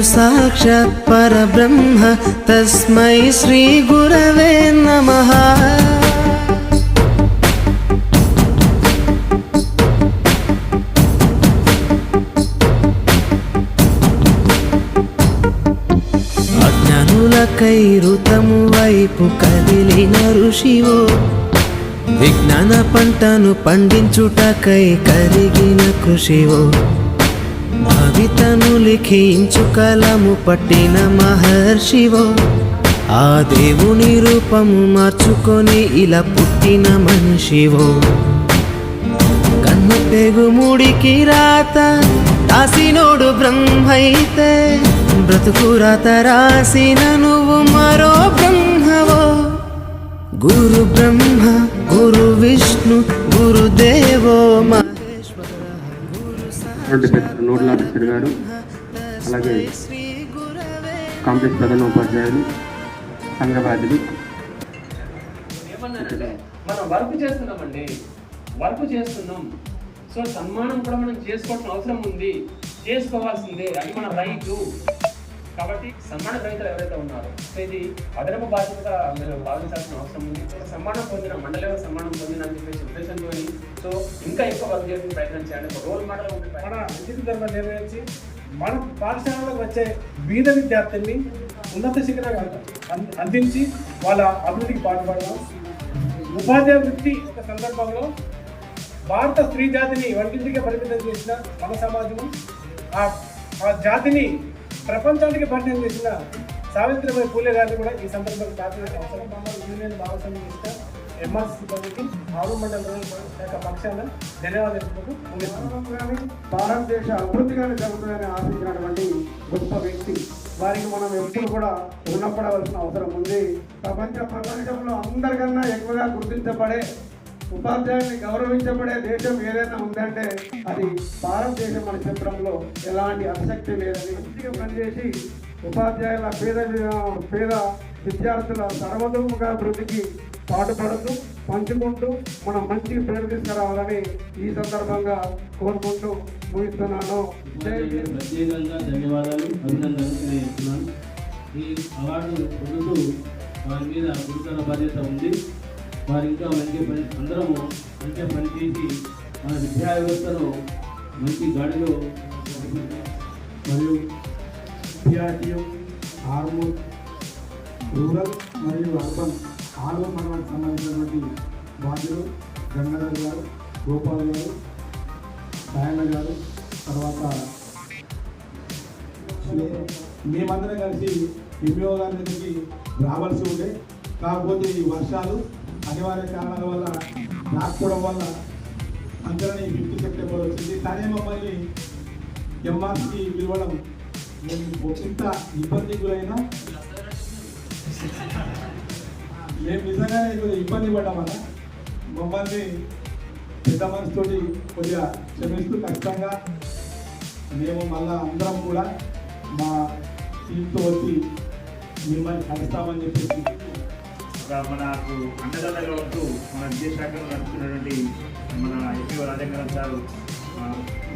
సాక్షాత్ పరబ్రహ్మ తస్మై శ్రీ గురవే నమః. అజ్ఞానులకై ఋతము వైపు కదిలిన ఋషివో, విజ్ఞాన పంటను పండించుటకై కరిగిన కృషివో, భవితను లిఖించు కలము పట్టిన మహర్షివో, ఆ దేవుని రూపము మార్చుకొని ఇలా పుట్టిన మనిషివో. కన్ను పెగుముడికి రాత రాసినోడు బ్రహ్మైతే, బ్రతుకు రాత రాసిన నువ్వు మరో బ్రహ్మవో. గురు బ్రహ్మ గురు విష్ణు గురుదేవో మహేశ్వర. నోడల్ ఆఫీసర్ గారు, అలాగే కాంప్లెక్స్ ప్రధాన ఉపాధ్యాయులు, సంఘవాదులు. మనం వర్క్ చేస్తున్నామండి, వర్క్ చేస్తున్నాం. సో సన్మానం కూడా మనం చేసుకోవాల్సిన అవసరం ఉంది, చేసుకోవాల్సిందే, అది మన రైటు. కాబట్టి సన్మాన గ్రహీతలు ఎవరైతే ఉన్నారో ఇది అదనపు బాధ్యతగా మీరు భావించాల్సిన అవసరం ఉంది. సన్మానం పొందిన మండలి సన్మానం పొందిన అని చెప్పేసి ఉద్దేశంతో సో ఇంకా ఎక్కువ వర్క్ చేసే ప్రయత్నం చేయండి. రోల్ మోడల్ మన విద్యుత్ ధర్మ నిర్వహించి మన పాఠశాలకు వచ్చే బీద విద్యార్థుల్ని ఉన్నత శిఖరం అందించి వాళ్ళ అభివృద్ధికి పాటుపడడం. ఉపాధ్యాయ వృత్తి ఒక సందర్భంలో భారత స్త్రీ జాతిని వంటింటికి పరిమితం చేసిన మన సమాజము, ఆ జాతిని ప్రపంచానికి పరిచయం చేసిన సావిత్రిబాయి పూలే గారిని కూడా ఈ సందర్భంగా స్థాపించిన అవసరం. మమ్మల్ని యూనియన్ భాగస్వామ్యం చేసిన ఎంఆర్సీ సిబ్బందికి ఆరు మండల శాఖ పక్షాన ధన్యవాదాలు ముగిస్తున్నాను. భారతదేశ అభివృద్ధిగానే జరుగుతుందని ఆశించినటువంటి గొప్ప వ్యక్తి, వారికి మనం ఎప్పుడు కూడా రుణపడవలసిన అవసరం ఉంది. ప్రపంచంలో అందరికన్నా ఎక్కువగా గుర్తించబడే, ఉపాధ్యాయుల్ని గౌరవించబడే దేశం ఏదైనా ఉందంటే అది భారతదేశం అనే చిత్రంలో ఎలాంటి ఆసక్తి లేదని మంచిగా పనిచేసి ఉపాధ్యాయుల పేద విద్యార్థుల సర్వతోముఖ అభివృద్ధికి పాటుపడుతూ పంచుకుంటూ మనం మంచి పేరు తీసుకురావాలని ఈ సందర్భంగా కోరుకుంటూ ముగిస్తున్నాను. ప్రత్యేకంగా ధన్యవాదాలు, అభినందనలు తెలియజేస్తున్నాను. ఈ అవార్డు పొందుతూ వారి మీద గురుతర బాధ్యత ఉంది. వారు ఇంకా మంచి పని, అందరము మంచిగా పనిచేసి మన విద్యా వ్యవస్థను మంచి గాడిలో మరియు పిఆర్టీయూ, ఆర్మూర్, రూరల్ మరియు అర్బన్ ఆరు మండలానికి సంబంధించినటువంటి బాధ్యులు గంగాధర్ గారు, గోపాల్ గారు, సాయన్న గారు, తర్వాత మేమందరం కలిసి ఎంపీఓ గారి దగ్గరికి రావాల్సి ఉండే, కాకపోతే ఈ వర్షాలు అనివార్య కారణాల వల్ల రాకపోవడం వల్ల అందరినీ 5th సెప్టెంబర్ వచ్చింది. కానీ మమ్మల్ని ఎంఆర్సీకి పిలవడం మేము ఇంత ఇబ్బంది గురైనా మేము నిజంగానే ఇబ్బంది పడ్డామన్నా మమ్మల్ని పెద్ద మనసుతోటి కొద్దిగా క్షమిస్తూ ఖచ్చితంగా మేము మళ్ళా అందరం కూడా మా టీంతో వచ్చి మిమ్మల్ని కలుస్తామని చెప్పేసి మనకు అండదండగా ఉంటూ మన విద్యాశాఖలో నడుపుతున్నటువంటి మన ఎంపీఓ రాజేంద్ర సార్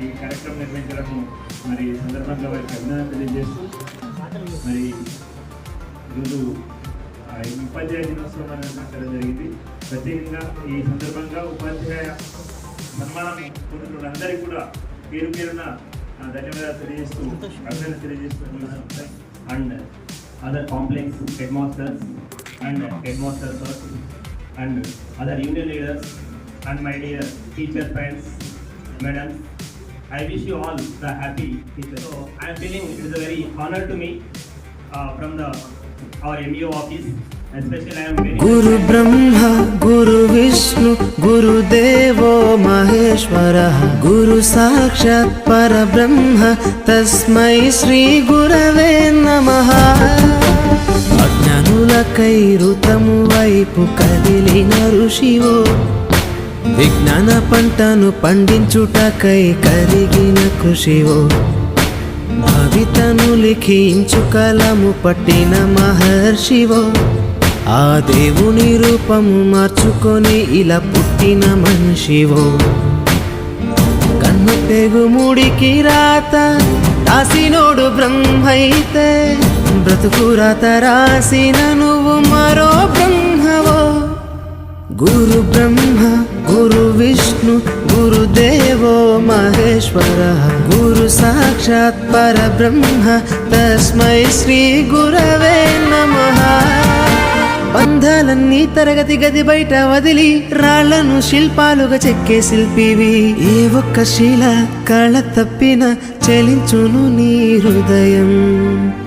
ఈ కార్యక్రమం నిర్వహించడము మరి సందర్భంగా వారికి అభినందన తెలియజేస్తూ మరి ఈరోజు ఉపాధ్యాయ దినోత్సవం నిర్వహించడం జరిగింది. ప్రత్యేకంగా ఈ సందర్భంగా ఉపాధ్యాయ సన్మానం పొందుతున్న అందరికీ కూడా పేరు పేరున ధన్యవాదాలు తెలియజేస్తూ అభినందన తెలియజేస్తూ and other complex head masters and headmasters and other union leaders and my dear teacher friends, madam, I wish you all the happy teachers. So I am feeling it is a very honor to me from our MEO office. Especially I am very Guru Brahma Guru Vishnu Guru Devo Maheshwara Guru Sakshat Parabrahma Tasmai Shri Gurave Namaha. అజ్ఞానులకై ఋతము వైపు కదిలిన ఋషివో, విజ్ఞాన పంటను పండించుటకై కరిగిన కృషివో, భవితను లిఖించు కలము పట్టిన మహర్షివో, ఆ దేవుని రూపము మార్చుకొని ఇలా పుట్టిన మనిషివో. కన్ను పెగుముడికి రాత రాసినోడు బ్రహ్మైతే బ్రతుకురాత రాసిన నువ్వు మరో బ్రహ్మవో. గురు బ్రహ్మ గురు విష్ణు గురుదేవో మహేశ్వర గురు సాక్షాత్ పరబ్రహ్మ తస్మై శ్రీ గురవే నమః. బంధాలన్నీ తరగతి గది బయట వదిలి రాళ్లను శిల్పాలుగా చెక్కే శిల్పివి. ఏ ఒక్క శిల కళ తప్పిన చెలించును నీ హృదయం.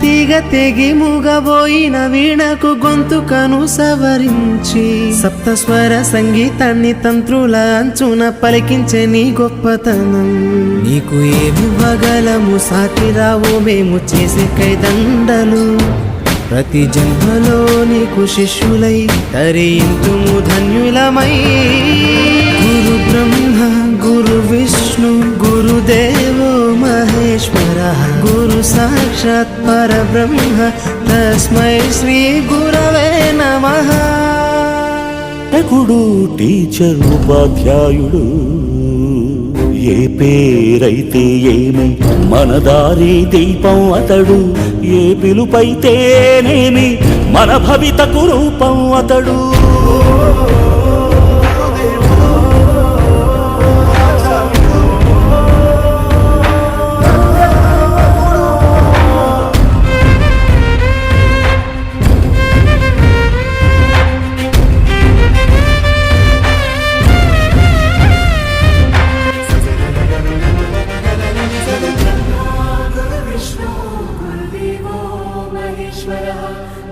తీగ తెగి మూగబోయిన వీణకు గొంతుకను సవరించి సప్తస్వర సంగీతాన్ని తంత్రుల అంచున పలికించే నీ గొప్పతనం. నీకు ఏమివ్వగలము సాటి రావు మేము చేసే కైదండలు. ప్రతి జన్మలో నీకు శిష్యులై తరింతుము ధన్యులమై. గురు బ్రహ్మ గురు విష్ణు గురుదేవో మహేశ్వర గురు సాక్షాత్ పరబ్రహ్మ తస్మై శ్రీ గురవే నమః. గుడు టీచర్ ఉపాధ్యాయుడు ఏ పేరైతే ఏమై మన దారి దీపం అతడు. ఏ పిలుపైతేనేమి మన భవితకు రూపం అతడు.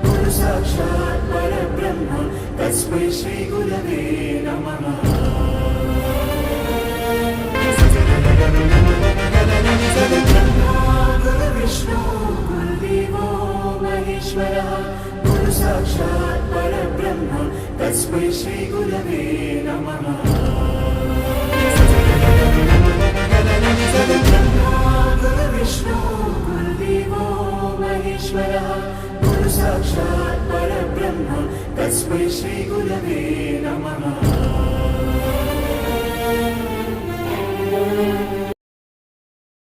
गुरु साक्षात् परब्रह्म तस्मै श्री गुरवे नमः. गुरु विष्णु गुरुदेवो महेश्वरः गुरु साक्षात् परब्रह्म तस्मै श्री गुरवे नमः. गुरु विष्णु गुरुदेवो महेश्वरः गुरु साक्षात् परब्रह्म तस्मै श्री गुरवे नमः.